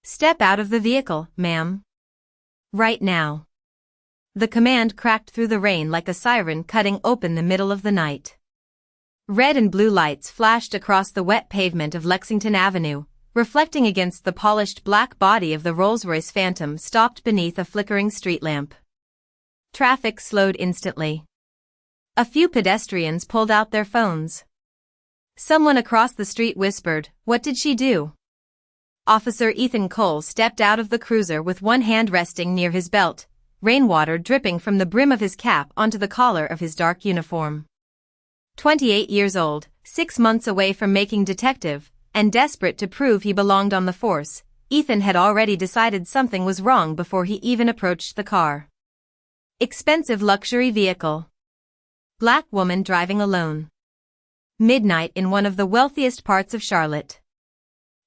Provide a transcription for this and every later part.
Step out of the vehicle, ma'am. Right now. The command cracked through the rain like a siren cutting open the middle of the night. Red and blue lights flashed across the wet pavement of Lexington Avenue, reflecting against the polished black body of the Rolls-Royce Phantom stopped beneath a flickering street lamp. Traffic slowed instantly. A few pedestrians pulled out their phones. Someone across the street whispered, "What did she do?" Officer Ethan Cole stepped out of the cruiser with one hand resting near his belt, rainwater dripping from the brim of his cap onto the collar of his dark uniform. 28 years old, 6 months away from making detective, and desperate to prove he belonged on the force, Ethan had already decided something was wrong before he even approached the car. Expensive luxury vehicle. Black woman driving alone. Midnight in one of the wealthiest parts of Charlotte.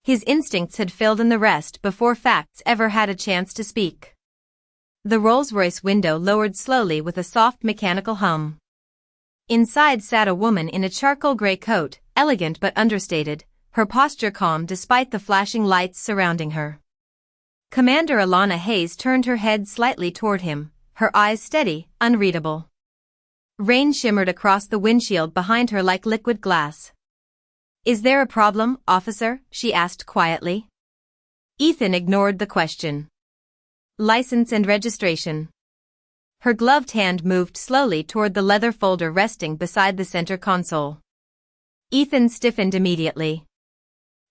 His instincts had filled in the rest before facts ever had a chance to speak. The Rolls-Royce window lowered slowly with a soft mechanical hum. Inside sat a woman in a charcoal gray coat, elegant but understated, her posture calm despite the flashing lights surrounding her. Commander Alana Hayes turned her head slightly toward him, her eyes steady, unreadable. Rain shimmered across the windshield behind her like liquid glass. "Is there a problem, officer?" she asked quietly. Ethan ignored the question. "License and registration." Her gloved hand moved slowly toward the leather folder resting beside the center console. Ethan stiffened immediately.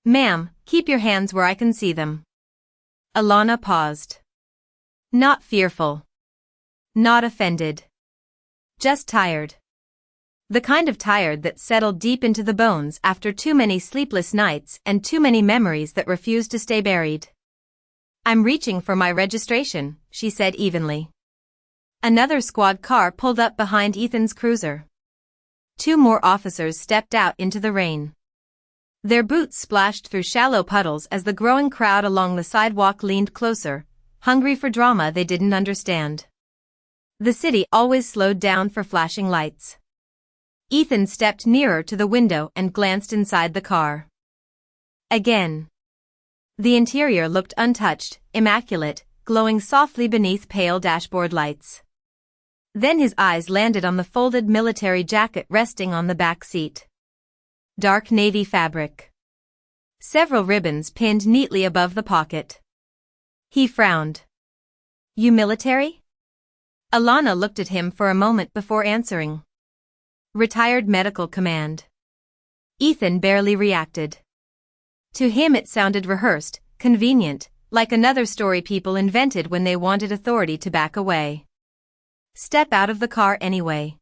"Ma'am, keep your hands where I can see them." Alana paused. Not fearful. Not offended. Just tired. The kind of tired that settled deep into the bones after too many sleepless nights and too many memories that refused to stay buried. "I'm reaching for my registration," she said evenly. Another squad car pulled up behind Ethan's cruiser. 2 more officers stepped out into the rain. Their boots splashed through shallow puddles as the growing crowd along the sidewalk leaned closer, hungry for drama they didn't understand. The city always slowed down for flashing lights. Ethan stepped nearer to the window and glanced inside the car. Again. The interior looked untouched, immaculate, glowing softly beneath pale dashboard lights. Then his eyes landed on the folded military jacket resting on the back seat. Dark navy fabric. Several ribbons pinned neatly above the pocket. He frowned. "You military?" Alana looked at him for a moment before answering. "Retired medical command." Ethan barely reacted. To him it sounded rehearsed, convenient, like another story people invented when they wanted authority to back away. "Step out of the car anyway."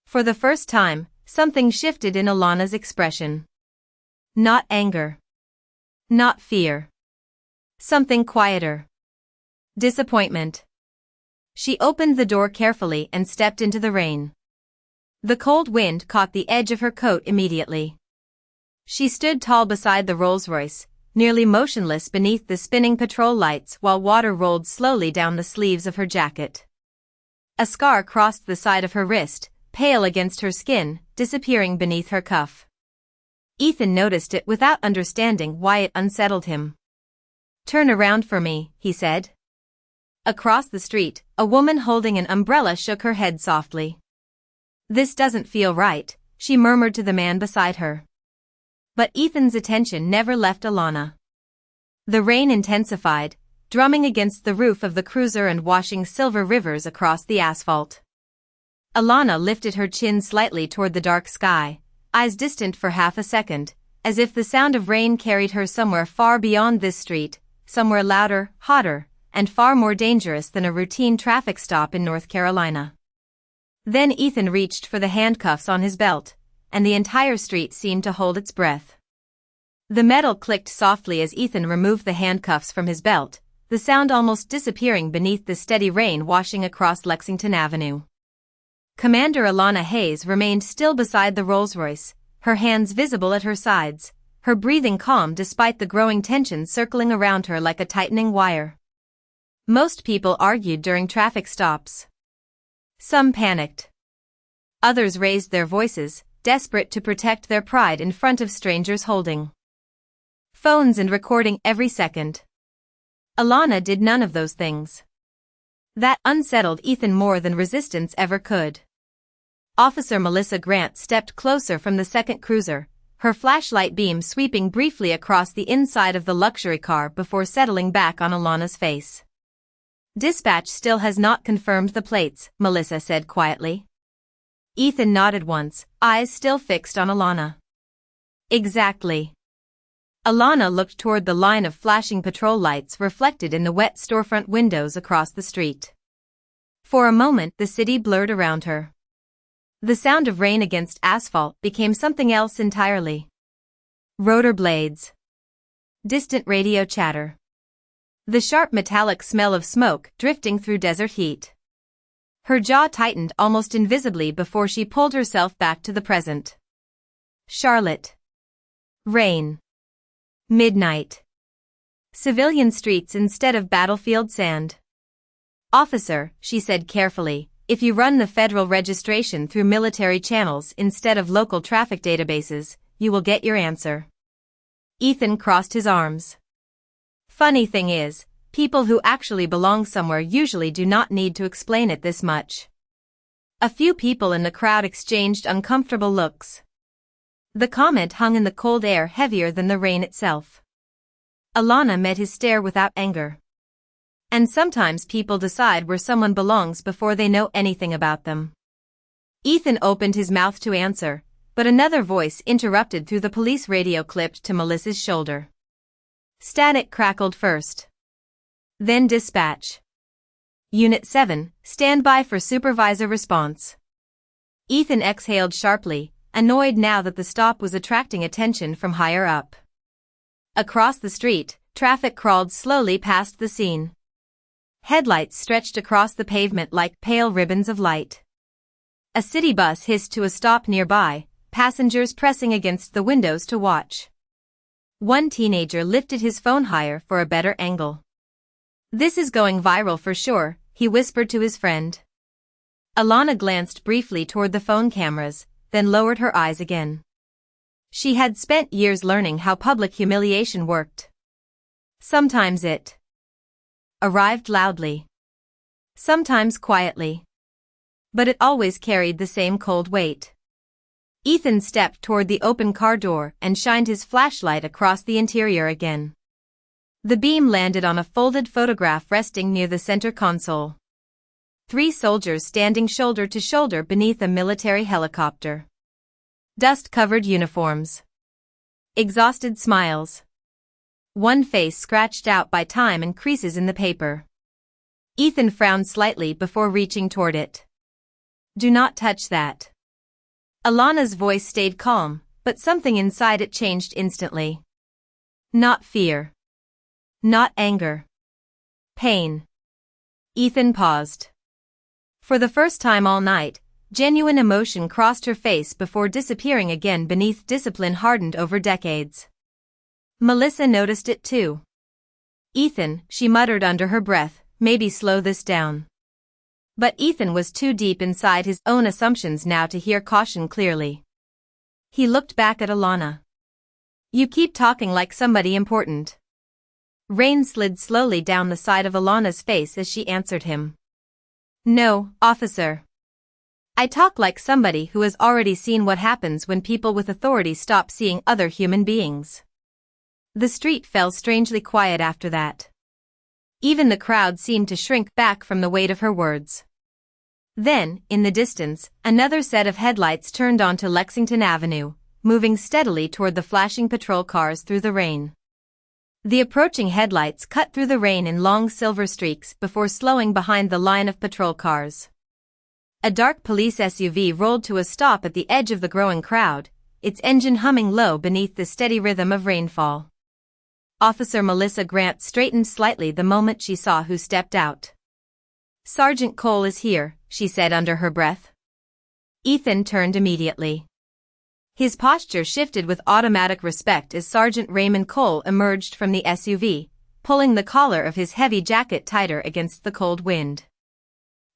For the first time, something shifted in Alana's expression. Not anger. Not fear. Something quieter. Disappointment. She opened the door carefully and stepped into the rain. The cold wind caught the edge of her coat immediately. She stood tall beside the Rolls-Royce, nearly motionless beneath the spinning patrol lights while water rolled slowly down the sleeves of her jacket. A scar crossed the side of her wrist, pale against her skin, disappearing beneath her cuff. Ethan noticed it without understanding why it unsettled him. "Turn around for me," he said. Across the street, a woman holding an umbrella shook her head softly. "This doesn't feel right," she murmured to the man beside her. But Ethan's attention never left Alana. The rain intensified, drumming against the roof of the cruiser and washing silver rivers across the asphalt. Alana lifted her chin slightly toward the dark sky, eyes distant for half a second, as if the sound of rain carried her somewhere far beyond this street, somewhere louder, hotter, and far more dangerous than a routine traffic stop in North Carolina. Then Ethan reached for the handcuffs on his belt, and the entire street seemed to hold its breath. The metal clicked softly as Ethan removed the handcuffs from his belt, the sound almost disappearing beneath the steady rain washing across Lexington Avenue. Commander Alana Hayes remained still beside the Rolls-Royce, her hands visible at her sides, her breathing calm despite the growing tension circling around her like a tightening wire. Most people argued during traffic stops. Some panicked. Others raised their voices, desperate to protect their pride in front of strangers holding phones and recording every second. Alana did none of those things. That unsettled Ethan more than resistance ever could. Officer Melissa Grant stepped closer from the second cruiser, her flashlight beam sweeping briefly across the inside of the luxury car before settling back on Alana's face. "Dispatch still has not confirmed the plates," Melissa said quietly. Ethan nodded once, eyes still fixed on Alana. "Exactly." Alana looked toward the line of flashing patrol lights reflected in the wet storefront windows across the street. For a moment the city blurred around her. The sound of rain against asphalt became something else entirely. Rotor blades. Distant radio chatter. The sharp metallic smell of smoke drifting through desert heat. Her jaw tightened almost invisibly before she pulled herself back to the present. Charlotte. Rain. Midnight. Civilian streets instead of battlefield sand. "Officer," she said carefully, "if you run the federal registration through military channels instead of local traffic databases, you will get your answer." Ethan crossed his arms. Funny thing is, people who actually belong somewhere usually do not need to explain it this much. A few people in the crowd exchanged uncomfortable looks. The comment hung in the cold air heavier than the rain itself. Alana met his stare without anger. And sometimes people decide where someone belongs before they know anything about them. Ethan opened his mouth to answer, but another voice interrupted through the police radio clipped to Melissa's shoulder. Static crackled first. Then dispatch. Unit 7, stand by for supervisor response. Ethan exhaled sharply, annoyed now that the stop was attracting attention from higher up. Across the street, traffic crawled slowly past the scene. Headlights stretched across the pavement like pale ribbons of light. A city bus hissed to a stop nearby, passengers pressing against the windows to watch. One teenager lifted his phone higher for a better angle. "This is going viral for sure," he whispered to his friend. Alana glanced briefly toward the phone cameras, then lowered her eyes again. She had spent years learning how public humiliation worked. Sometimes it arrived loudly. Sometimes quietly. But it always carried the same cold weight. Ethan stepped toward the open car door and shined his flashlight across the interior again. The beam landed on a folded photograph resting near the center console. 3 soldiers standing shoulder to shoulder beneath a military helicopter. Dust-covered uniforms. Exhausted smiles. One face scratched out by time and creases in the paper. Ethan frowned slightly before reaching toward it. "Do not touch that." Alana's voice stayed calm, but something inside it changed instantly. Not fear. Not anger. Pain. Ethan paused. For the first time all night, genuine emotion crossed her face before disappearing again beneath discipline hardened over decades. Melissa noticed it too. "Ethan," she muttered under her breath, "maybe slow this down." But Ethan was too deep inside his own assumptions now to hear caution clearly. He looked back at Alana. "You keep talking like somebody important." Rain slid slowly down the side of Alana's face as she answered him. "No, officer. I talk like somebody who has already seen what happens when people with authority stop seeing other human beings." The street fell strangely quiet after that. Even the crowd seemed to shrink back from the weight of her words. Then, in the distance, another set of headlights turned onto Lexington Avenue, moving steadily toward the flashing patrol cars through the rain. The approaching headlights cut through the rain in long silver streaks before slowing behind the line of patrol cars. A dark police SUV rolled to a stop at the edge of the growing crowd, its engine humming low beneath the steady rhythm of rainfall. Officer Melissa Grant straightened slightly the moment she saw who stepped out. "Sergeant Cole is here," she said under her breath. Ethan turned immediately. His posture shifted with automatic respect as Sergeant Raymond Cole emerged from the SUV, pulling the collar of his heavy jacket tighter against the cold wind.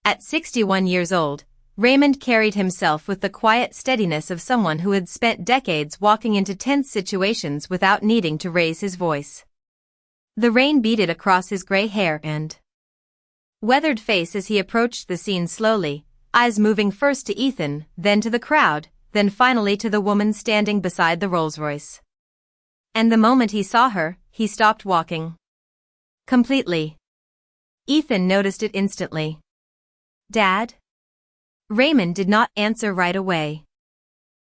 At 61 years old, Raymond carried himself with the quiet steadiness of someone who had spent decades walking into tense situations without needing to raise his voice. The rain beaded across his gray hair and weathered face as he approached the scene slowly, eyes moving first to Ethan, then to the crowd, then finally to the woman standing beside the Rolls-Royce. And the moment he saw her, he stopped walking. Completely. Ethan noticed it instantly. "Dad?" Raymond did not answer right away.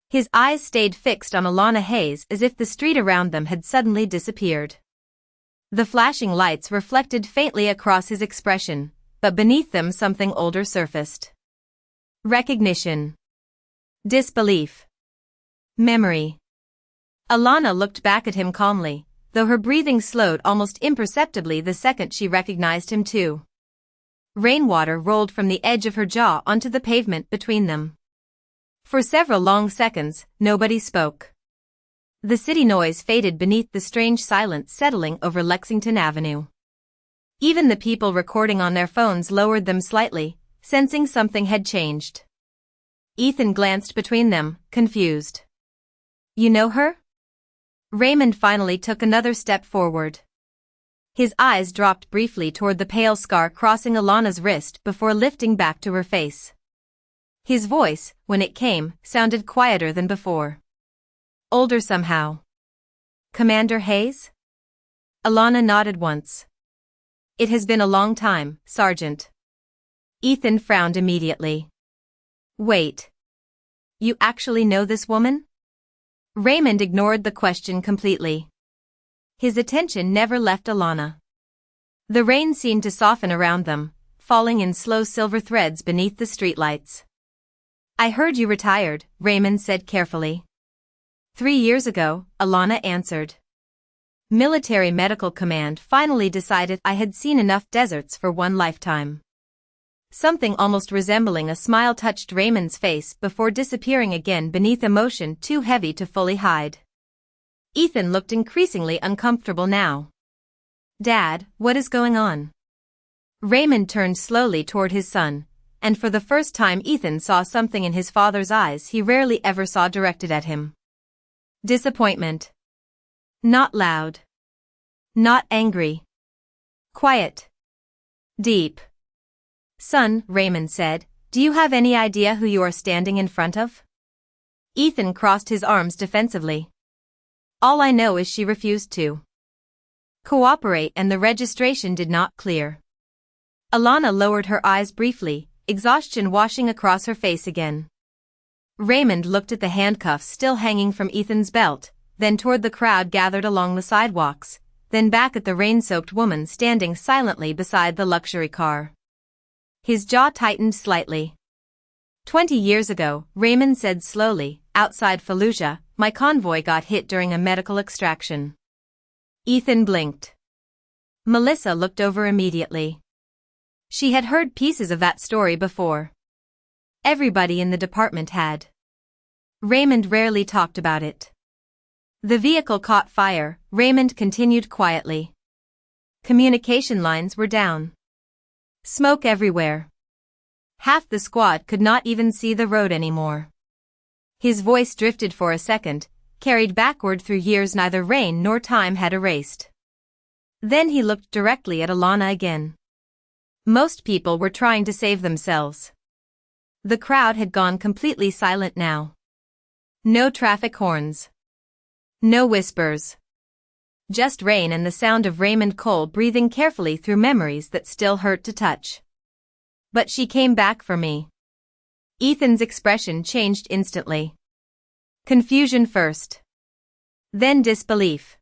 His eyes stayed fixed on Alana Hayes as if the street around them had suddenly disappeared. The flashing lights reflected faintly across his expression, but beneath them something older surfaced. Recognition. Disbelief. Memory. Alana looked back at him calmly, though her breathing slowed almost imperceptibly the second she recognized him too. Rainwater rolled from the edge of her jaw onto the pavement between them. For several long seconds, nobody spoke. The city noise faded beneath the strange silence settling over Lexington Avenue. Even the people recording on their phones lowered them slightly, sensing something had changed. Ethan glanced between them, confused. "You know her?" Raymond finally took another step forward. His eyes dropped briefly toward the pale scar crossing Alana's wrist before lifting back to her face. His voice, when it came, sounded quieter than before. "Older somehow." "Commander Hayes?" Alana nodded once. "It has been a long time, Sergeant." Ethan frowned immediately. "Wait. You actually know this woman?" Raymond ignored the question completely. His attention never left Alana. The rain seemed to soften around them, falling in slow silver threads beneath the streetlights. "I heard you retired," Raymond said carefully. 3 years ago," Alana answered. "Military Medical Command finally decided I had seen enough deserts for one lifetime." Something almost resembling a smile touched Raymond's face before disappearing again beneath emotion too heavy to fully hide. Ethan looked increasingly uncomfortable now. "Dad, what is going on?" Raymond turned slowly toward his son, and for the first time Ethan saw something in his father's eyes he rarely ever saw directed at him. Disappointment. Not loud. Not angry. Quiet. Deep. "Son," Raymond said, "do you have any idea who you are standing in front of?" Ethan crossed his arms defensively. "All I know is she refused to cooperate and the registration did not clear." Alana lowered her eyes briefly, exhaustion washing across her face again. Raymond looked at the handcuffs still hanging from Ethan's belt, then toward the crowd gathered along the sidewalks, then back at the rain-soaked woman standing silently beside the luxury car. His jaw tightened slightly. 20 years ago, Raymond said slowly, outside Fallujah, my convoy got hit during a medical extraction. Ethan blinked. Melissa looked over immediately. She had heard pieces of that story before. Everybody in the department had. Raymond rarely talked about it. The vehicle caught fire, Raymond continued quietly. Communication lines were down. Smoke everywhere. Half the squad could not even see the road anymore. His voice drifted for a second, carried backward through years neither rain nor time had erased. Then he looked directly at Alana again. Most people were trying to save themselves. The crowd had gone completely silent now. No traffic horns. No whispers. Just rain and the sound of Raymond Cole breathing carefully through memories that still hurt to touch. But she came back for me. Ethan's expression changed instantly. Confusion first. Then disbelief.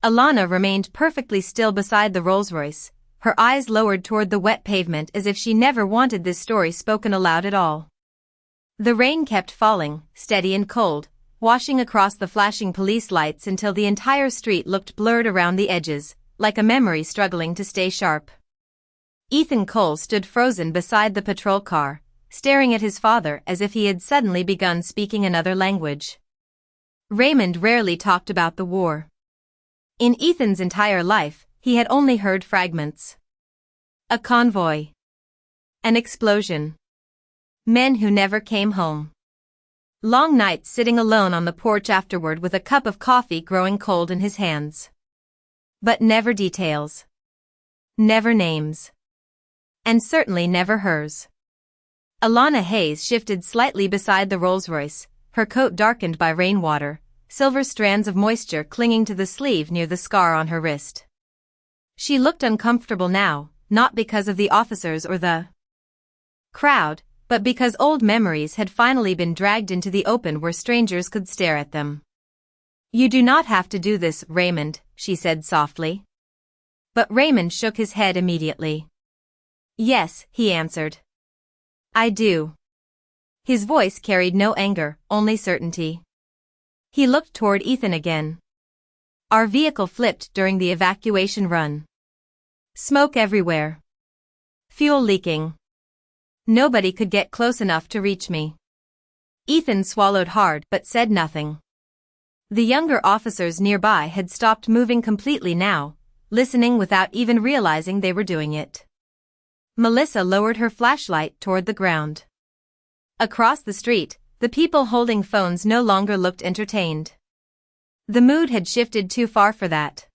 Alana remained perfectly still beside the Rolls-Royce, her eyes lowered toward the wet pavement as if she never wanted this story spoken aloud at all. The rain kept falling, steady and cold, washing across the flashing police lights until the entire street looked blurred around the edges, like a memory struggling to stay sharp. Ethan Cole stood frozen beside the patrol car, staring at his father as if he had suddenly begun speaking another language. Raymond rarely talked about the war. In Ethan's entire life, he had only heard fragments. A convoy. An explosion. Men who never came home. Long nights sitting alone on the porch afterward with a cup of coffee growing cold in his hands. But never details. Never names. And certainly never hers. Alana Hayes shifted slightly beside the Rolls-Royce, her coat darkened by rainwater, silver strands of moisture clinging to the sleeve near the scar on her wrist. She looked uncomfortable now, not because of the officers or the crowd, but because old memories had finally been dragged into the open where strangers could stare at them. "You do not have to do this, Raymond," she said softly. But Raymond shook his head immediately. "Yes," he answered. "I do." His voice carried no anger, only certainty. He looked toward Ethan again. "Our vehicle flipped during the evacuation run. Smoke everywhere. Fuel leaking. Nobody could get close enough to reach me." Ethan swallowed hard but said nothing. The younger officers nearby had stopped moving completely now, listening without even realizing they were doing it. Melissa lowered her flashlight toward the ground. Across the street, the people holding phones no longer looked entertained. The mood had shifted too far for that.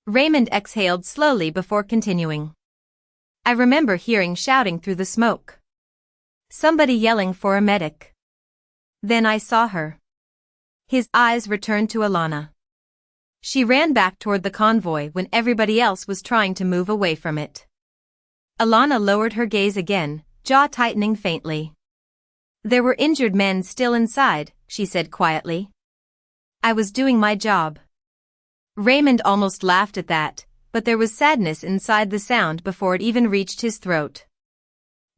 Raymond exhaled slowly before continuing. "I remember hearing shouting through the smoke. Somebody yelling for a medic. Then I saw her." His eyes returned to Alana. She ran back toward the convoy when everybody else was trying to move away from it. Alana lowered her gaze again, jaw tightening faintly. "There were injured men still inside," she said quietly. "I was doing my job." Raymond almost laughed at that, but there was sadness inside the sound before it even reached his throat.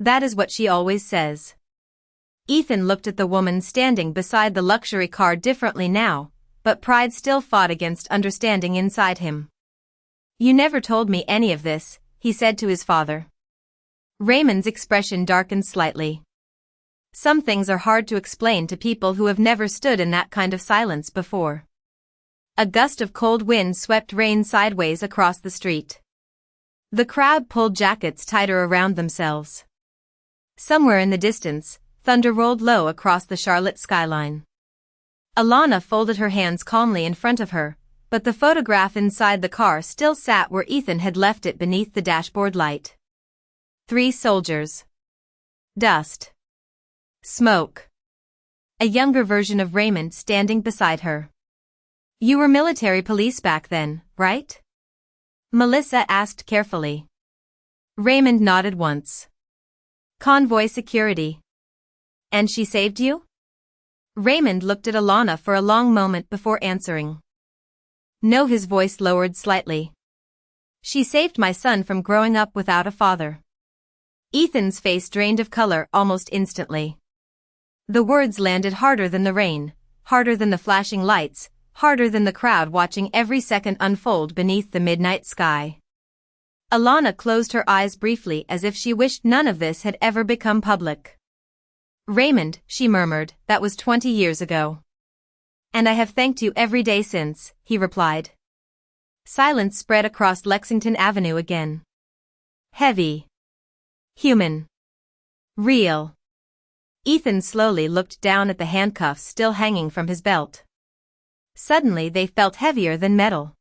"That is what she always says." Ethan looked at the woman standing beside the luxury car differently now, but pride still fought against understanding inside him. "You never told me any of this," he said to his father. Raymond's expression darkened slightly. "Some things are hard to explain to people who have never stood in that kind of silence before." A gust of cold wind swept rain sideways across the street. The crowd pulled jackets tighter around themselves. Somewhere in the distance, thunder rolled low across the Charlotte skyline. Alana folded her hands calmly in front of her, but the photograph inside the car still sat where Ethan had left it beneath the dashboard light. 3 soldiers. Dust. Smoke. A younger version of Raymond standing beside her. "You were military police back then, right?" Melissa asked carefully. Raymond nodded once. "Convoy security. And she saved you?" Raymond looked at Alana for a long moment before answering. "No," his voice lowered slightly. "She saved my son from growing up without a father." Ethan's face drained of color almost instantly. The words landed harder than the rain, harder than the flashing lights, harder than the crowd watching every second unfold beneath the midnight sky. Alana closed her eyes briefly as if she wished none of this had ever become public. "Raymond," she murmured, "that was 20 years ago. And I have thanked you every day since," he replied. Silence spread across Lexington Avenue again. Heavy. Human. Real. Ethan slowly looked down at the handcuffs still hanging from his belt. Suddenly they felt heavier than metal.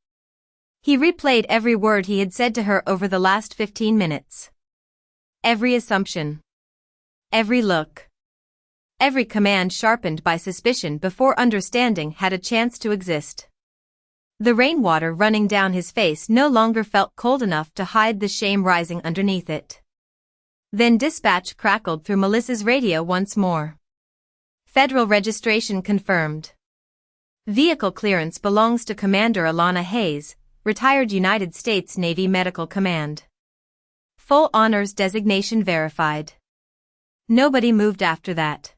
He replayed every word he had said to her over the last 15 minutes. Every assumption. Every look. Every command sharpened by suspicion before understanding had a chance to exist. The rainwater running down his face no longer felt cold enough to hide the shame rising underneath it. Then dispatch crackled through Melissa's radio once more. "Federal registration confirmed. Vehicle clearance belongs to Commander Alana Hayes, retired United States Navy Medical Command. Full honors designation verified." Nobody moved after that.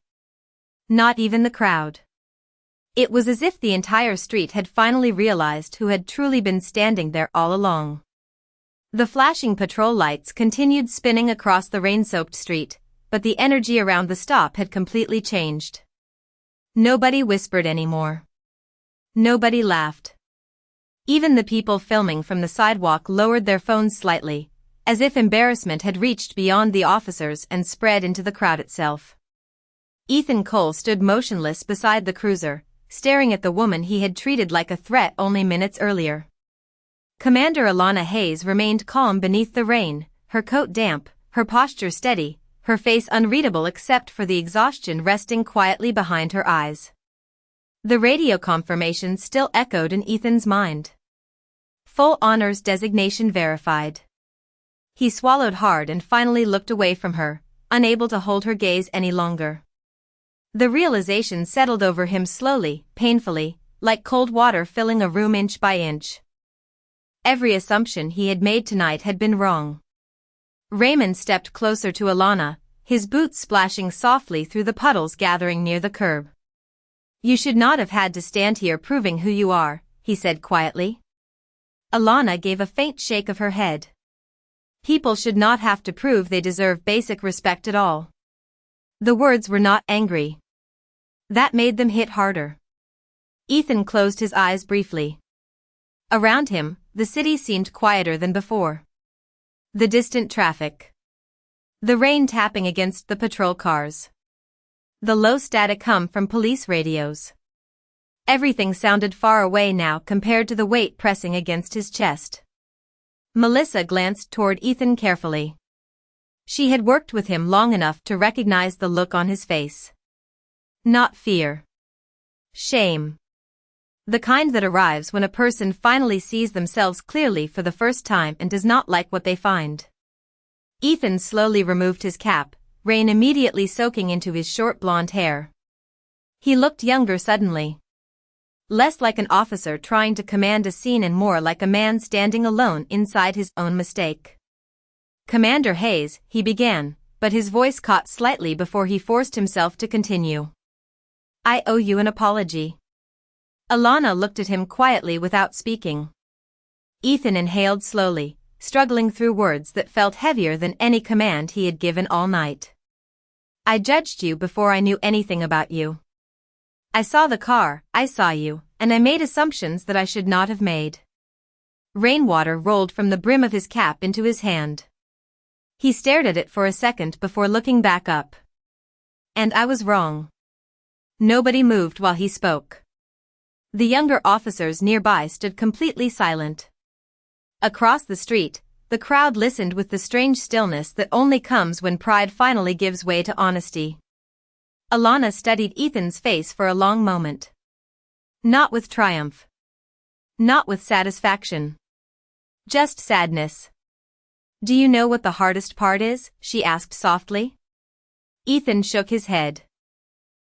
Not even the crowd. It was as if the entire street had finally realized who had truly been standing there all along. The flashing patrol lights continued spinning across the rain-soaked street, but the energy around the stop had completely changed. Nobody whispered anymore. Nobody laughed. Even the people filming from the sidewalk lowered their phones slightly, as if embarrassment had reached beyond the officers and spread into the crowd itself. Ethan Cole stood motionless beside the cruiser, staring at the woman he had treated like a threat only minutes earlier. Commander Alana Hayes remained calm beneath the rain, her coat damp, her posture steady, her face unreadable except for the exhaustion resting quietly behind her eyes. The radio confirmation still echoed in Ethan's mind. Full honors designation verified. He swallowed hard and finally looked away from her, unable to hold her gaze any longer. The realization settled over him slowly, painfully, like cold water filling a room inch by inch. Every assumption he had made tonight had been wrong. Raymond stepped closer to Alana, his boots splashing softly through the puddles gathering near the curb. "You should not have had to stand here proving who you are," he said quietly. Alana gave a faint shake of her head. People should not have to prove they deserve basic respect at all. The words were not angry. That made them hit harder. Ethan closed his eyes briefly. Around him, the city seemed quieter than before. The distant traffic. The rain tapping against the patrol cars. The low static hum from police radios. Everything sounded far away now compared to the weight pressing against his chest. Melissa glanced toward Ethan carefully. She had worked with him long enough to recognize the look on his face. Not fear. Shame. The kind that arrives when a person finally sees themselves clearly for the first time and does not like what they find. Ethan slowly removed his cap, rain immediately soaking into his short blonde hair. He looked younger suddenly. Less like an officer trying to command a scene and more like a man standing alone inside his own mistake. "Commander Hayes," he began, but his voice caught slightly before he forced himself to continue. "I owe you an apology." Alana looked at him quietly without speaking. Ethan inhaled slowly, struggling through words that felt heavier than any command he had given all night. "I judged you before I knew anything about you. I saw the car, I saw you, and I made assumptions that I should not have made." Rainwater rolled from the brim of his cap into his hand. He stared at it for a second before looking back up. "And I was wrong." Nobody moved while he spoke. The younger officers nearby stood completely silent. Across the street, the crowd listened with the strange stillness that only comes when pride finally gives way to honesty. Alana studied Ethan's face for a long moment. Not with triumph. Not with satisfaction. Just sadness. "Do you know what the hardest part is?" she asked softly. Ethan shook his head.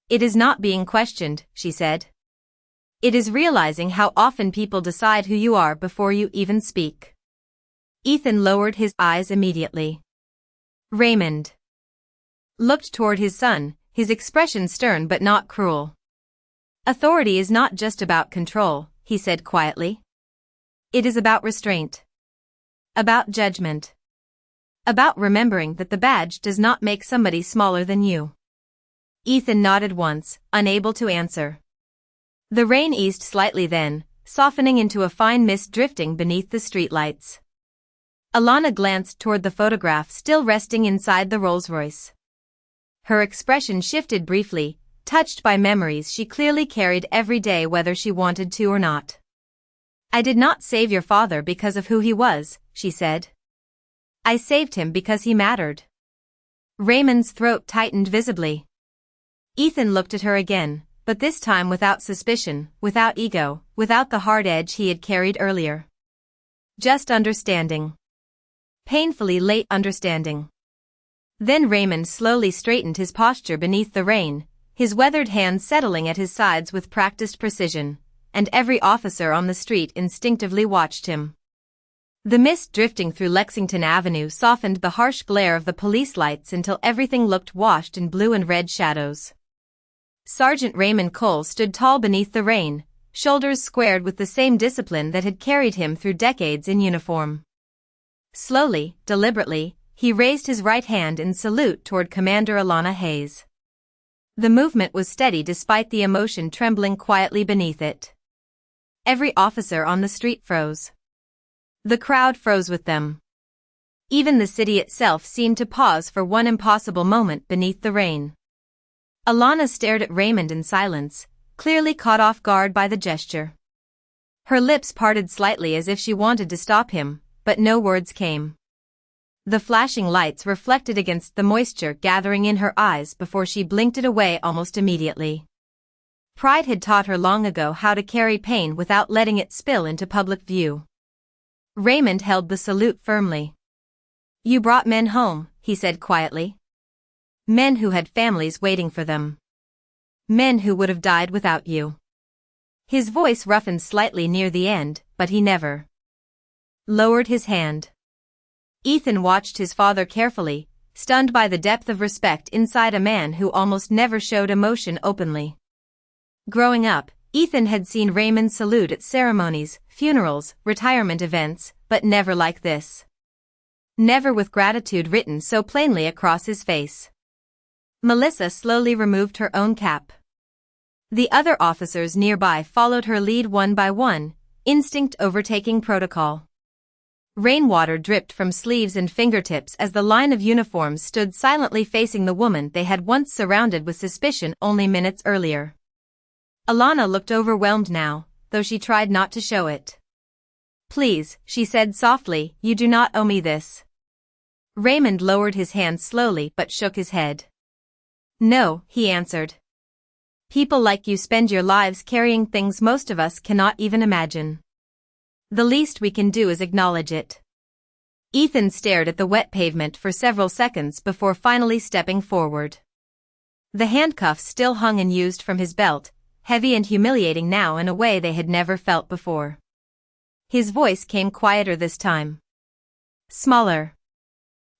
"It is not being questioned," she said. "It is realizing how often people decide who you are before you even speak." Ethan lowered his eyes immediately. Raymond looked toward his son, his expression stern but not cruel. "Authority is not just about control," he said quietly. "It is about restraint. About judgment. About remembering that the badge does not make somebody smaller than you." Ethan nodded once, unable to answer. The rain eased slightly then, softening into a fine mist drifting beneath the streetlights. Alana glanced toward the photograph still resting inside the Rolls-Royce. Her expression shifted briefly, touched by memories she clearly carried every day whether she wanted to or not. "I did not save your father because of who he was," she said. "I saved him because he mattered." Raymond's throat tightened visibly. Ethan looked at her again, but this time without suspicion, without ego, without the hard edge he had carried earlier. Just understanding. Painfully late understanding. Then Raymond slowly straightened his posture beneath the rain, his weathered hands settling at his sides with practiced precision, and every officer on the street instinctively watched him. The mist drifting through Lexington Avenue softened the harsh glare of the police lights until everything looked washed in blue and red shadows. Sergeant Raymond Cole stood tall beneath the rain, shoulders squared with the same discipline that had carried him through decades in uniform. Slowly, deliberately, he raised his right hand in salute toward Commander Alana Hayes. The movement was steady despite the emotion trembling quietly beneath it. Every officer on the street froze. The crowd froze with them. Even the city itself seemed to pause for one impossible moment beneath the rain. Alana stared at Raymond in silence, clearly caught off guard by the gesture. Her lips parted slightly as if she wanted to stop him, but no words came. The flashing lights reflected against the moisture gathering in her eyes before she blinked it away almost immediately. Pride had taught her long ago how to carry pain without letting it spill into public view. Raymond held the salute firmly. "You brought men home," he said quietly. "Men who had families waiting for them. Men who would have died without you." His voice roughened slightly near the end, but he never lowered his hand. Ethan watched his father carefully, stunned by the depth of respect inside a man who almost never showed emotion openly. Growing up, Ethan had seen Raymond salute at ceremonies, funerals, retirement events, but never like this. Never with gratitude written so plainly across his face. Melissa slowly removed her own cap. The other officers nearby followed her lead one by one, instinct overtaking protocol. Rainwater dripped from sleeves and fingertips as the line of uniforms stood silently facing the woman they had once surrounded with suspicion only minutes earlier. Alana looked overwhelmed now, though she tried not to show it. "Please," she said softly, "you do not owe me this." Raymond lowered his hand slowly but shook his head. "No," he answered. "People like you spend your lives carrying things most of us cannot even imagine. The least we can do is acknowledge it." Ethan stared at the wet pavement for several seconds before finally stepping forward. The handcuffs still hung unused from his belt, heavy and humiliating now in a way they had never felt before. His voice came quieter this time. Smaller.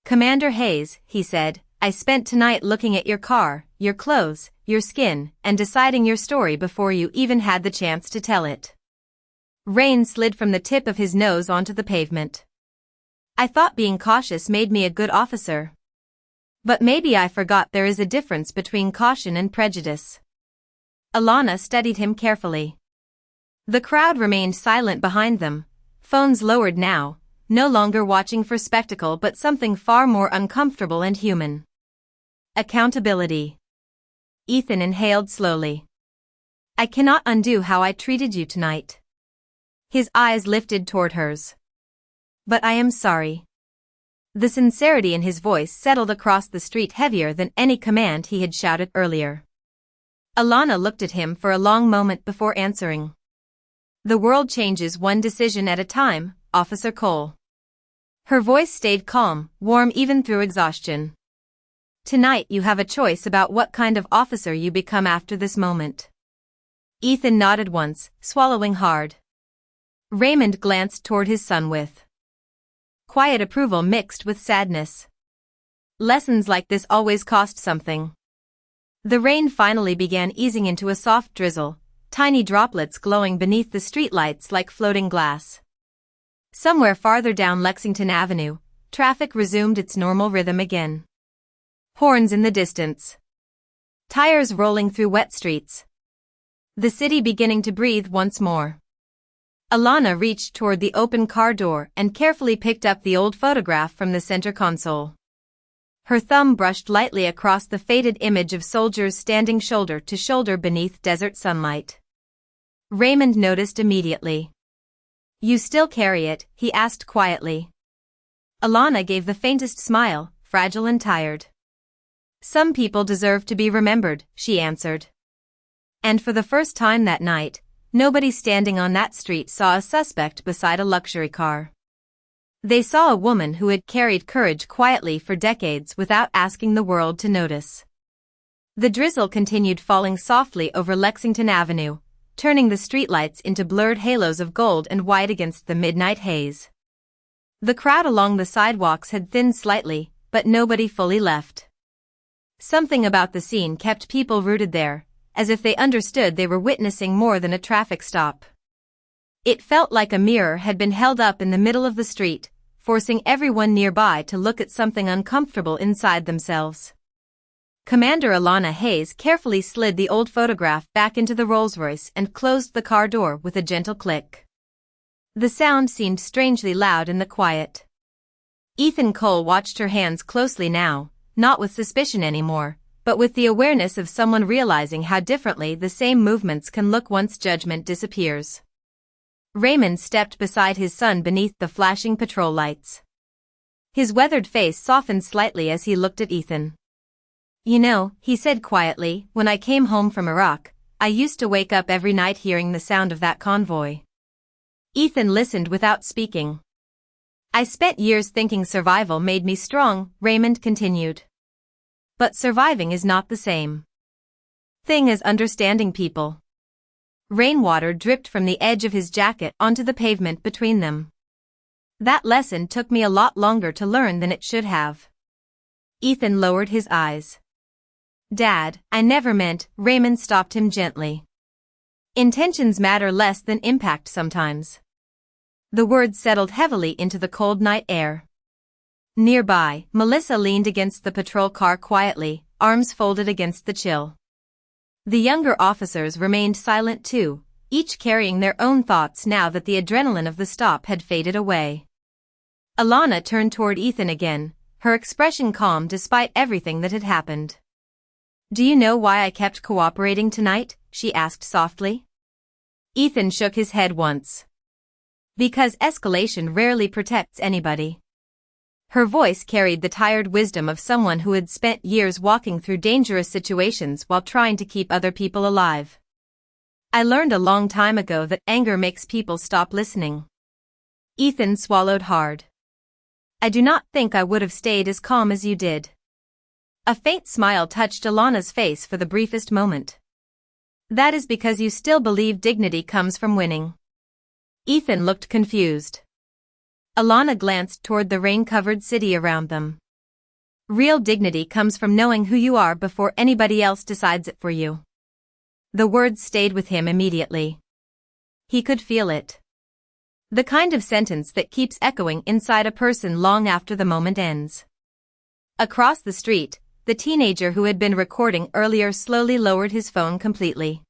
"Commander Hayes," he said, "I spent tonight looking at your car, your clothes, your skin, and deciding your story before you even had the chance to tell it." Rain slid from the tip of his nose onto the pavement. "I thought being cautious made me a good officer. But maybe I forgot there is a difference between caution and prejudice." Alana studied him carefully. The crowd remained silent behind them, phones lowered now, no longer watching for spectacle but something far more uncomfortable and human. Accountability. Ethan inhaled slowly. "I cannot undo how I treated you tonight." His eyes lifted toward hers. "But I am sorry." The sincerity in his voice settled across the street heavier than any command he had shouted earlier. Alana looked at him for a long moment before answering. "The world changes one decision at a time, Officer Cole." Her voice stayed calm, warm even through exhaustion. "Tonight you have a choice about what kind of officer you become after this moment." Ethan nodded once, swallowing hard. Raymond glanced toward his son with quiet approval mixed with sadness. Lessons like this always cost something. The rain finally began easing into a soft drizzle, tiny droplets glowing beneath the streetlights like floating glass. Somewhere farther down Lexington Avenue, traffic resumed its normal rhythm again. Horns in the distance. Tires rolling through wet streets. The city beginning to breathe once more. Alana reached toward the open car door and carefully picked up the old photograph from the center console. Her thumb brushed lightly across the faded image of soldiers standing shoulder to shoulder beneath desert sunlight. Raymond noticed immediately. "You still carry it?" he asked quietly. Alana gave the faintest smile, fragile and tired. "Some people deserve to be remembered," she answered. And for the first time that night, nobody standing on that street saw a suspect beside a luxury car. They saw a woman who had carried courage quietly for decades without asking the world to notice. The drizzle continued falling softly over Lexington Avenue, turning the streetlights into blurred halos of gold and white against the midnight haze. The crowd along the sidewalks had thinned slightly, but nobody fully left. Something about the scene kept people rooted there, as if they understood they were witnessing more than a traffic stop. It felt like a mirror had been held up in the middle of the street, forcing everyone nearby to look at something uncomfortable inside themselves. Commander Alana Hayes carefully slid the old photograph back into the Rolls-Royce and closed the car door with a gentle click. The sound seemed strangely loud in the quiet. Ethan Cole watched her hands closely now, not with suspicion anymore, but with the awareness of someone realizing how differently the same movements can look once judgment disappears. Raymond stepped beside his son beneath the flashing patrol lights. His weathered face softened slightly as he looked at Ethan. "You know," he said quietly, "when I came home from Iraq, I used to wake up every night hearing the sound of that convoy." Ethan listened without speaking. "I spent years thinking survival made me strong," Raymond continued. "But surviving is not the same thing as understanding people." Rainwater dripped from the edge of his jacket onto the pavement between them. "That lesson took me a lot longer to learn than it should have." Ethan lowered his eyes. "Dad, I never meant," Raymond stopped him gently. "Intentions matter less than impact sometimes." The words settled heavily into the cold night air. Nearby, Melissa leaned against the patrol car quietly, arms folded against the chill. The younger officers remained silent too, each carrying their own thoughts now that the adrenaline of the stop had faded away. Alana turned toward Ethan again, her expression calm despite everything that had happened. "Do you know why I kept cooperating tonight?" she asked softly. Ethan shook his head once. "Because escalation rarely protects anybody." Her voice carried the tired wisdom of someone who had spent years walking through dangerous situations while trying to keep other people alive. "I learned a long time ago that anger makes people stop listening." Ethan swallowed hard. "I do not think I would have stayed as calm as you did." A faint smile touched Alana's face for the briefest moment. "That is because you still believe dignity comes from winning." Ethan looked confused. Alana glanced toward the rain-covered city around them. "Real dignity comes from knowing who you are before anybody else decides it for you." The words stayed with him immediately. He could feel it. The kind of sentence that keeps echoing inside a person long after the moment ends. Across the street, the teenager who had been recording earlier slowly lowered his phone completely.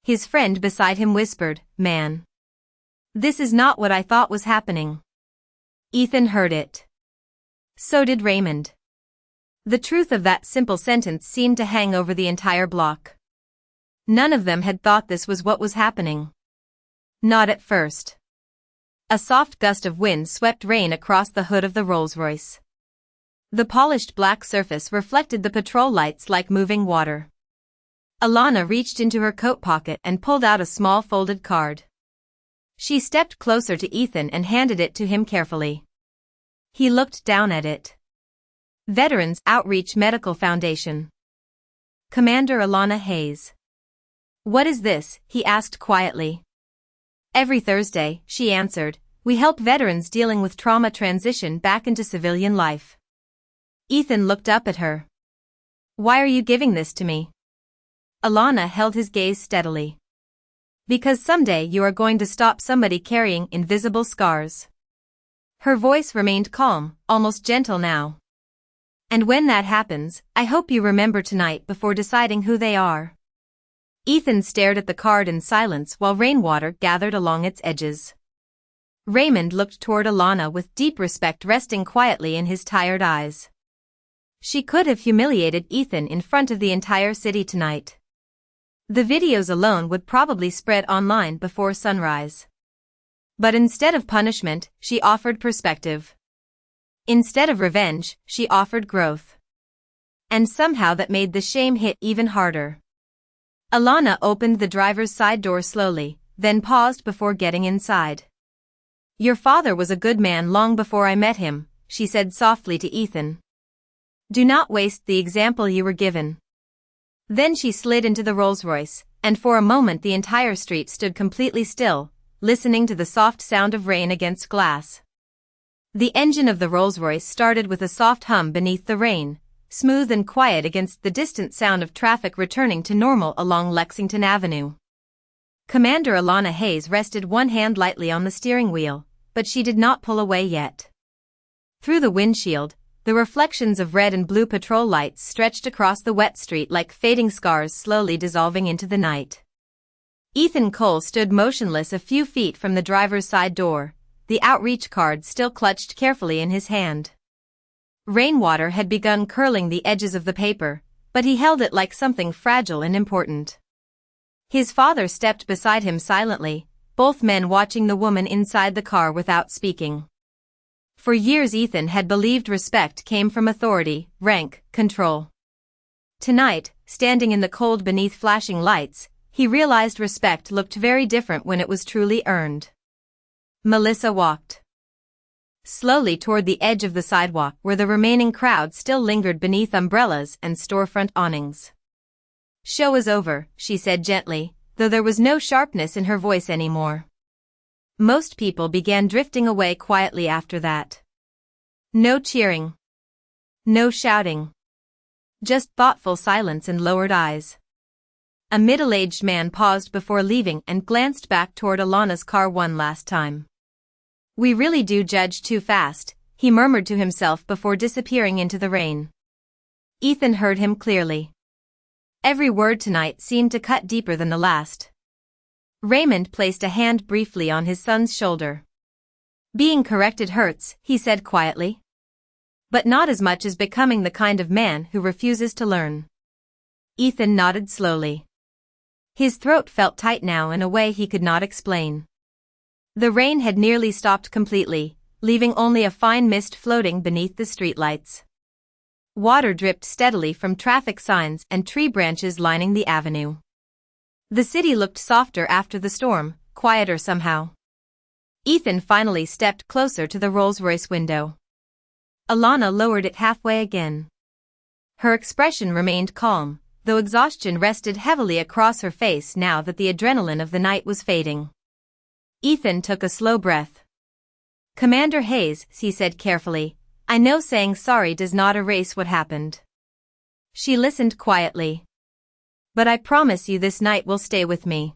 His friend beside him whispered, "Man. This is not what I thought was happening." Ethan heard it. So did Raymond. The truth of that simple sentence seemed to hang over the entire block. None of them had thought this was what was happening. Not at first. A soft gust of wind swept rain across the hood of the Rolls-Royce. The polished black surface reflected the patrol lights like moving water. Alana reached into her coat pocket and pulled out a small folded card. She stepped closer to Ethan and handed it to him carefully. He looked down at it. Veterans Outreach Medical Foundation. Commander Alana Hayes. "What is this?" he asked quietly. "Every Thursday," she answered, "we help veterans dealing with trauma transition back into civilian life." Ethan looked up at her. "Why are you giving this to me?" Alana held his gaze steadily. "Because someday you are going to stop somebody carrying invisible scars." Her voice remained calm, almost gentle now. "And when that happens, I hope you remember tonight before deciding who they are." Ethan stared at the card in silence while rainwater gathered along its edges. Raymond looked toward Alana with deep respect resting quietly in his tired eyes. She could have humiliated Ethan in front of the entire city tonight. The videos alone would probably spread online before sunrise. But instead of punishment, she offered perspective. Instead of revenge, she offered growth. And somehow that made the shame hit even harder. Alana opened the driver's side door slowly, then paused before getting inside. "Your father was a good man long before I met him," she said softly to Ethan. "Do not waste the example you were given." Then she slid into the Rolls-Royce, and for a moment the entire street stood completely still, listening to the soft sound of rain against glass. The engine of the Rolls-Royce started with a soft hum beneath the rain, smooth and quiet against the distant sound of traffic returning to normal along Lexington Avenue. Commander Alana Hayes rested one hand lightly on the steering wheel, but she did not pull away yet. Through the windshield, the reflections of red and blue patrol lights stretched across the wet street like fading scars slowly dissolving into the night. Ethan Cole stood motionless a few feet from the driver's side door, the outreach card still clutched carefully in his hand. Rainwater had begun curling the edges of the paper, but he held it like something fragile and important. His father stepped beside him silently, both men watching the woman inside the car without speaking. For years Ethan had believed respect came from authority, rank, control. Tonight, standing in the cold beneath flashing lights, he realized respect looked very different when it was truly earned. Melissa walked slowly toward the edge of the sidewalk where the remaining crowd still lingered beneath umbrellas and storefront awnings. "Show is over," she said gently, though there was no sharpness in her voice anymore. Most people began drifting away quietly after that. No cheering. No shouting. Just thoughtful silence and lowered eyes. A middle-aged man paused before leaving and glanced back toward Alana's car one last time. "We really do judge too fast," he murmured to himself before disappearing into the rain. Ethan heard him clearly. Every word tonight seemed to cut deeper than the last. Raymond placed a hand briefly on his son's shoulder. "Being corrected hurts," he said quietly. "But not as much as becoming the kind of man who refuses to learn." Ethan nodded slowly. His throat felt tight now in a way he could not explain. The rain had nearly stopped completely, leaving only a fine mist floating beneath the streetlights. Water dripped steadily from traffic signs and tree branches lining the avenue. The city looked softer after the storm, quieter somehow. Ethan finally stepped closer to the Rolls-Royce window. Alana lowered it halfway again. Her expression remained calm, though exhaustion rested heavily across her face now that the adrenaline of the night was fading. Ethan took a slow breath. "Commander Hayes," he said carefully, "I know saying sorry does not erase what happened." She listened quietly. "But I promise you this night will stay with me."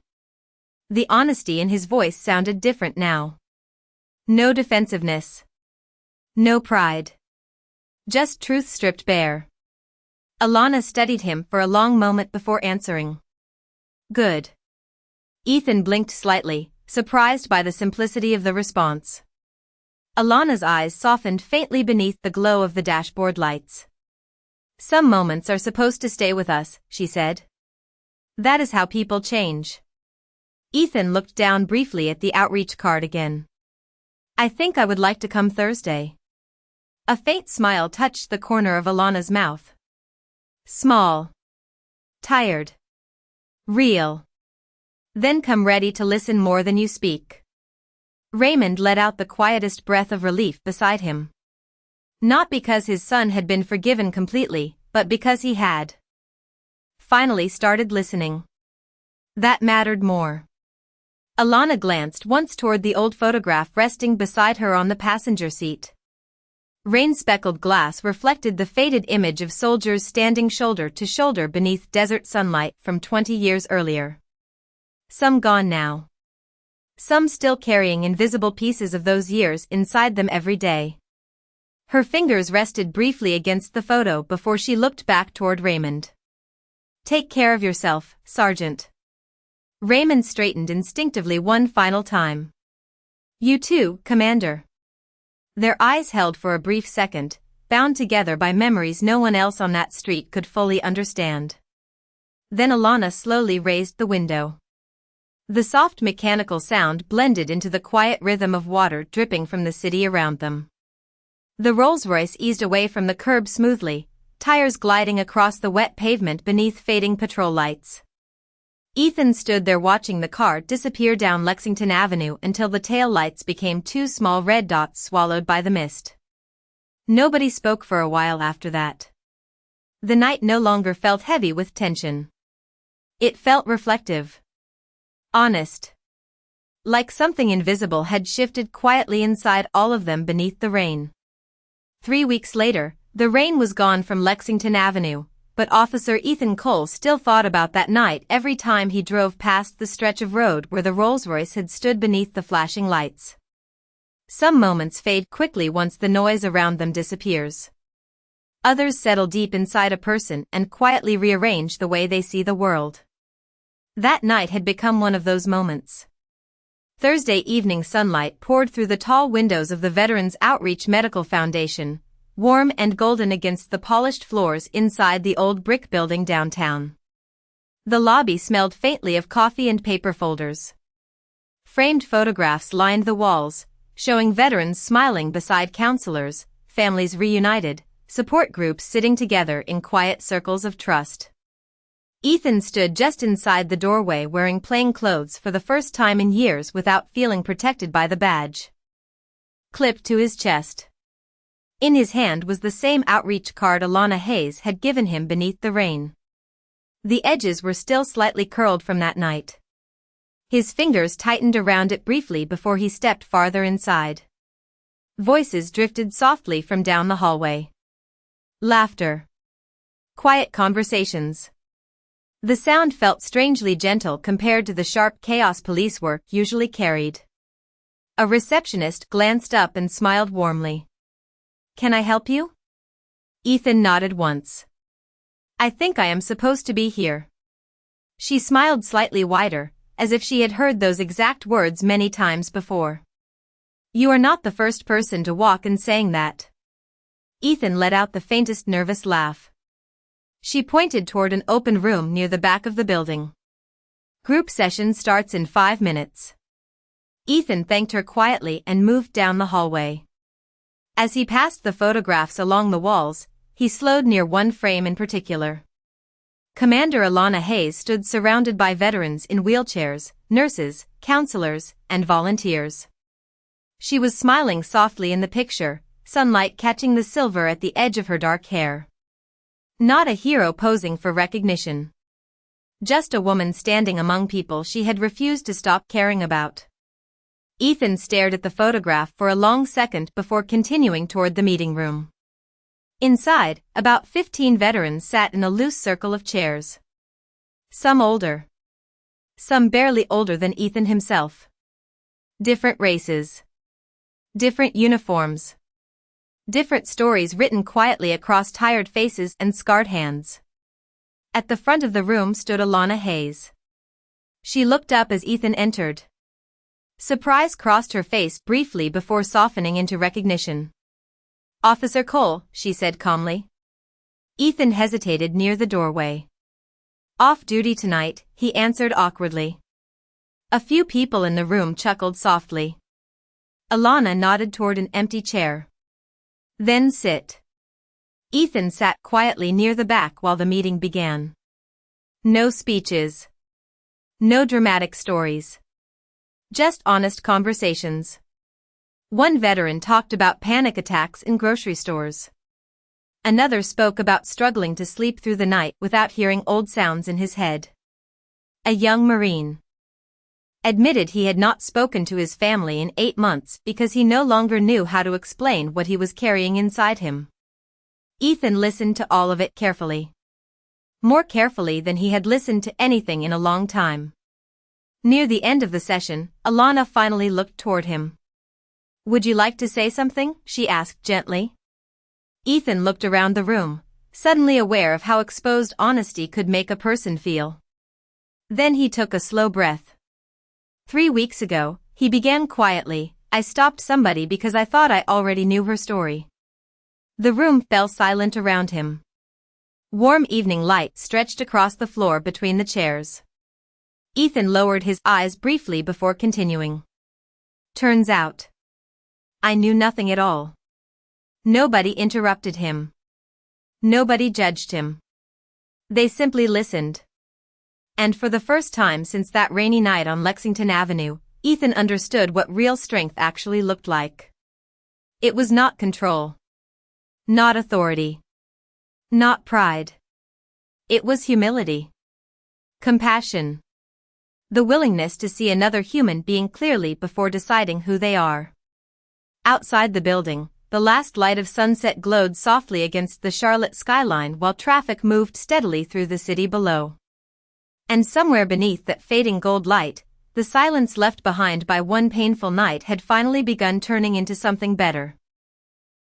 The honesty in his voice sounded different now. No defensiveness. No pride. Just truth stripped bare. Alana studied him for a long moment before answering. "Good." Ethan blinked slightly, surprised by the simplicity of the response. Alana's eyes softened faintly beneath the glow of the dashboard lights. "Some moments are supposed to stay with us," she said. "That is how people change." Ethan looked down briefly at the outreach card again. "I think I would like to come Thursday." A faint smile touched the corner of Alana's mouth. Small. Tired. Real. "Then come ready to listen more than you speak." Raymond let out the quietest breath of relief beside him. Not because his son had been forgiven completely, but because he had finally started listening. That mattered more. Alana glanced once toward the old photograph resting beside her on the passenger seat. Rain-speckled glass reflected the faded image of soldiers standing shoulder to shoulder beneath desert sunlight from 20 years earlier. Some gone now. Some still carrying invisible pieces of those years inside them every day. Her fingers rested briefly against the photo before she looked back toward Raymond. "Take care of yourself, Sergeant." Raymond straightened instinctively one final time. "You too, Commander." Their eyes held for a brief second, bound together by memories no one else on that street could fully understand. Then Alana slowly raised the window. The soft mechanical sound blended into the quiet rhythm of water dripping from the city around them. The Rolls-Royce eased away from the curb smoothly, tires gliding across the wet pavement beneath fading patrol lights. Ethan stood there watching the car disappear down Lexington Avenue until the tail lights became two small red dots swallowed by the mist. Nobody spoke for a while after that. The night no longer felt heavy with tension. It felt reflective. Honest. Like something invisible had shifted quietly inside all of them beneath the rain. 3 weeks later, the rain was gone from Lexington Avenue, but Officer Ethan Cole still thought about that night every time he drove past the stretch of road where the Rolls-Royce had stood beneath the flashing lights. Some moments fade quickly once the noise around them disappears. Others settle deep inside a person and quietly rearrange the way they see the world. That night had become one of those moments. Thursday evening sunlight poured through the tall windows of the Veterans Outreach Medical Foundation, warm and golden against the polished floors inside the old brick building downtown. The lobby smelled faintly of coffee and paper folders. Framed photographs lined the walls, showing veterans smiling beside counselors, families reunited, support groups sitting together in quiet circles of trust. Ethan stood just inside the doorway wearing plain clothes for the first time in years without feeling protected by the badge clipped to his chest. In his hand was the same outreach card Alana Hayes had given him beneath the rain. The edges were still slightly curled from that night. His fingers tightened around it briefly before he stepped farther inside. Voices drifted softly from down the hallway. Laughter. Quiet conversations. The sound felt strangely gentle compared to the sharp chaos police work usually carried. A receptionist glanced up and smiled warmly. "Can I help you?" Ethan nodded once. "I think I am supposed to be here." She smiled slightly wider, as if she had heard those exact words many times before. "You are not the first person to walk in saying that." Ethan let out the faintest nervous laugh. She pointed toward an open room near the back of the building. "Group session starts in 5 minutes." Ethan thanked her quietly and moved down the hallway. As he passed the photographs along the walls, he slowed near one frame in particular. Commander Alana Hayes stood surrounded by veterans in wheelchairs, nurses, counselors, and volunteers. She was smiling softly in the picture, sunlight catching the silver at the edge of her dark hair. Not a hero posing for recognition. Just a woman standing among people she had refused to stop caring about. Ethan stared at the photograph for a long second before continuing toward the meeting room. Inside, about 15 veterans sat in a loose circle of chairs. Some older. Some barely older than Ethan himself. Different races. Different uniforms. Different stories written quietly across tired faces and scarred hands. At the front of the room stood Alana Hayes. She looked up as Ethan entered. Surprise crossed her face briefly before softening into recognition. "Officer Cole," she said calmly. Ethan hesitated near the doorway. "Off duty tonight," he answered awkwardly. A few people in the room chuckled softly. Alana nodded toward an empty chair. "Then sit." Ethan sat quietly near the back while the meeting began. No speeches. No dramatic stories. Just honest conversations. One veteran talked about panic attacks in grocery stores. Another spoke about struggling to sleep through the night without hearing old sounds in his head. A young Marine admitted he had not spoken to his family in 8 months because he no longer knew how to explain what he was carrying inside him. Ethan listened to all of it carefully. More carefully than he had listened to anything in a long time. Near the end of the session, Alana finally looked toward him. "Would you like to say something?" she asked gently. Ethan looked around the room, suddenly aware of how exposed honesty could make a person feel. Then he took a slow breath. 3 weeks ago, he began quietly, "I stopped somebody because I thought I already knew her story." The room fell silent around him. Warm evening light stretched across the floor between the chairs. Ethan lowered his eyes briefly before continuing. "Turns out, I knew nothing at all." Nobody interrupted him. Nobody judged him. They simply listened. And for the first time since that rainy night on Lexington Avenue, Ethan understood what real strength actually looked like. It was not control. Not authority. Not pride. It was humility. Compassion. The willingness to see another human being clearly before deciding who they are. Outside the building, the last light of sunset glowed softly against the Charlotte skyline while traffic moved steadily through the city below. And somewhere beneath that fading gold light, the silence left behind by one painful night had finally begun turning into something better.